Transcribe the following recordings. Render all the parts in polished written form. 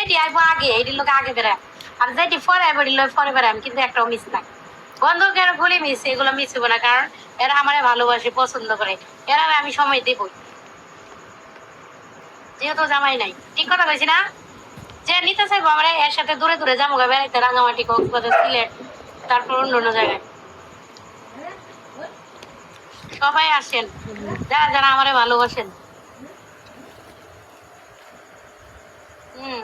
যেটি আইবো আগে এটির লোক আগে বেড়ায়, আর যেটি পরে আইবো এটির লোক পরে বেড়ায়, কিন্তু একটাও মিস নাই। বন্ধুকের গুলি মিস, এগুলো মিস হবো না, কারণ এরা আমারে ভালোবাসে, পছন্দ করে, এরা আমি সময় দেবই, যেহেতু জামাই নাই। ঠিক কথা বলছি না? যে নিতে চাইবো আমরা এর সাথে দূরে দূরে যাবো বেড়াইতে, রাঙামাটি, কক্সবাজার, সিলেট, তারপর অন্য অন্য জায়গায়। সবাই আসেন যারা যারা আমারে ভালোবাসেন। হুম,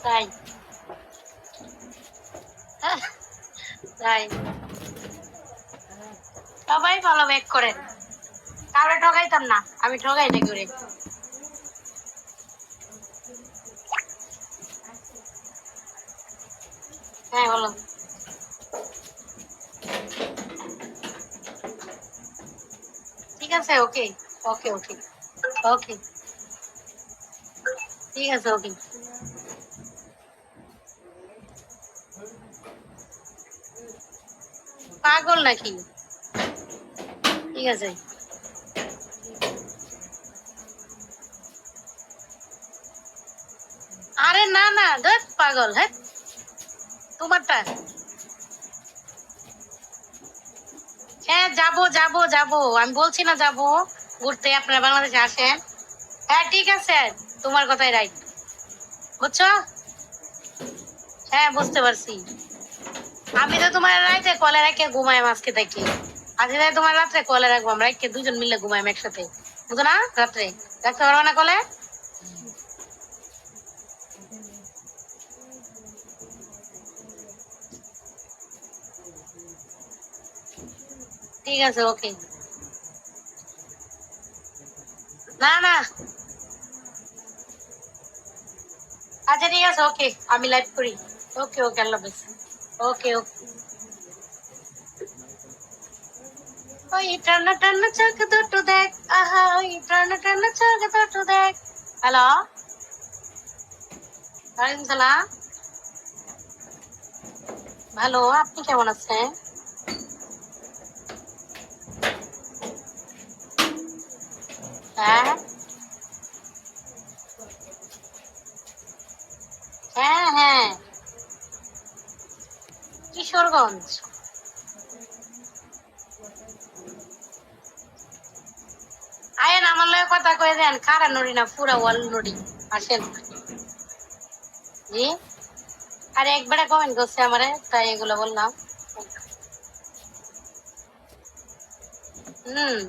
তাই তাই সবাই ফলো ব্যাক করেন, কাউরে ঠকাইতাম না, আমি ঠকাই না করে। হ্যাঁ বলো। ঠিক আছে, ওকে ওকে ওকে ওকে, ঠিক আছে ওকে। পাগল নাকি? ঠিক আছে। আরে না না, ধর পাগল, হ্যাঁ তোমারটা। হ্যাঁ যাবো যাবো যাবো, আমি বলছি না যাবো ঘুরতে, আপনারা বাংলাদেশে আসেন। হ্যাঁ ঠিক আছে, তোমার কথাই রাইট, বুঝছো? হ্যাঁ বুঝতে পারছি। আমি তো তোমার রাইতে কলে রাখে ঘুমাই আজকে থেকে, আজকে তোমার রাত্রে কলে রাখবো, আমরা রাখে দুজন মিলে ঘুমাই একসাথে, বুঝো না? রাত্রে রাখতে পারবো না কলে? ঠিক আছে ওকে। না না, আচ্ছা ঠিক আছে ওকে, আমি লাইভ করি। ওকে ওকে, আল্লাহ হাফেজ। ওকে ওকে। ওই টান্না টান্না চোখ দুটো দেখ, আহা ওই টান্না টান্না চোখ দুটো দেখ। হ্যালো, ওয়ালাইকুম সালাম। ভালো, আপনি কেমন আছেন? হ্যাঁ হ্যাঁ হ্যাঁ, কিশোরগঞ্জ। আয়েন আমার লগে কথা কয়ে দেন, খারা নড়ি না, পুরা ওয়াল নড়ি। আসেন। জি, আরে একবারে কমেন্ট করছে আমারে, তাই এগুলো বললাম। হুম।